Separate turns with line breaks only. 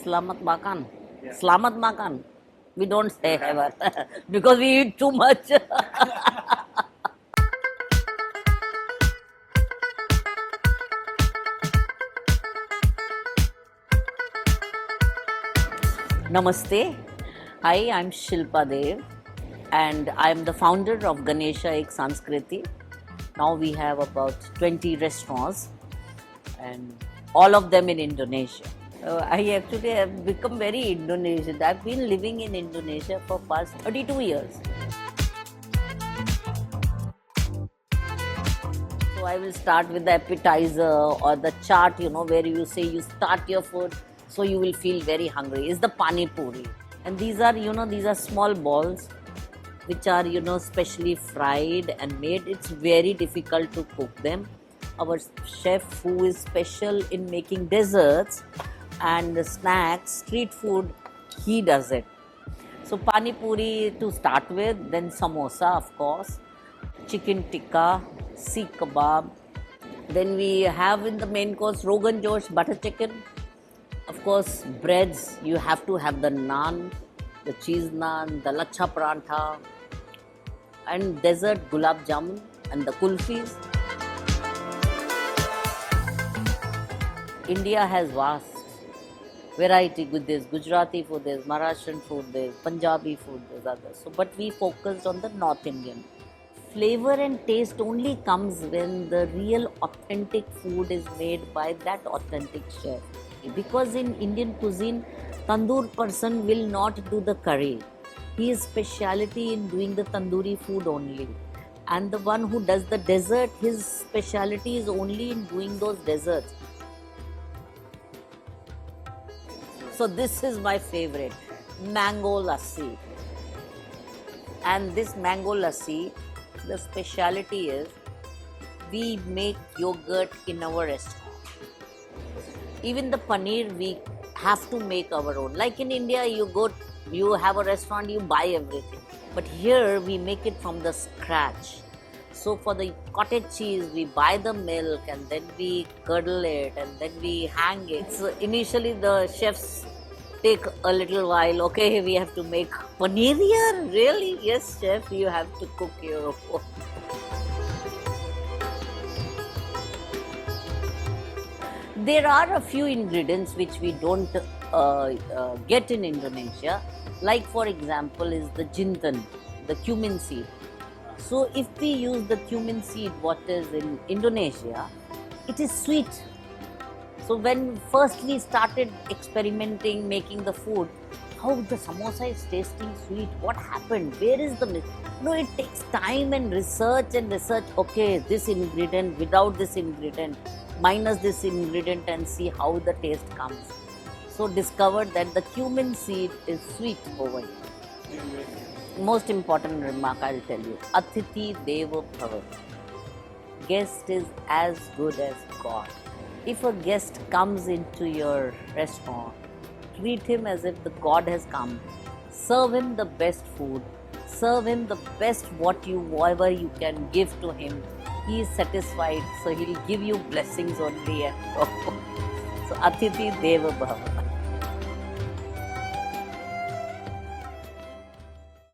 Selamat makan. Selamat makan. We don't say ever because we eat too much. Namaste. Hi, I'm Shilpa Dev and I'm the founder of Ganesha Ek Sanskriti. Now we have about 20 restaurants and all of them in Indonesia. I actually have become very Indonesian. I've been living in Indonesia for past 32 years. So I will start with the appetizer or the chaat, where you say you start your food so you will feel very hungry. Is the pani puri. And these are small balls which are, specially fried and made. It's very difficult to cook them. Our chef who is special in making desserts and snacks, street food, he does it. So pani puri to start with, then samosa of course, chicken tikka, seekh kebab. Then we have in the main course Rogan Josh, butter chicken. Of course breads, you have to have the naan, the cheese naan, the lachha parantha, and dessert gulab jamun and the kulfis. India has vast variety. There's Gujarati food, there's Maharashtrian food, there's Punjabi food, there's others. So, but we focused on the North Indian. Flavor and taste only comes when the real authentic food is made by that authentic chef. Because in Indian cuisine, tandoor person will not do the curry. His speciality in doing the tandoori food only. And the one who does the dessert, his speciality is only in doing those desserts. So this is my favorite, mango lassi. And this mango lassi, the speciality is we make yogurt in our restaurant. Even the paneer we have to make our own. Like in India, you have a restaurant, you buy everything. But here we make it from the scratch. So for the cottage cheese, we buy the milk and then we curdle it and then we hang it. So initially the chefs take a little while. Okay, we have to make paneer here? Really? Yes, chef, you have to cook your own. There are a few ingredients which we don't get in Indonesia. Like for example is the jintan, the cumin seed. So if we use the cumin seed, what is in Indonesia, it is sweet. So when first we started experimenting, making the food, how the samosa is tasting sweet, what happened, where is the... it takes time and research. Okay, this ingredient, without this ingredient, minus this ingredient and see how the taste comes. So discovered that the cumin seed is sweet over here. Most important remark I'll tell you, Atithi Deva Bhava. Guest is as good as God. If a guest comes into your restaurant, treat him as if the God has come. Serve him the best food. Serve him the best whatever you can give to him. He is satisfied, so he'll give you blessings only. So Atithi Deva Bhava.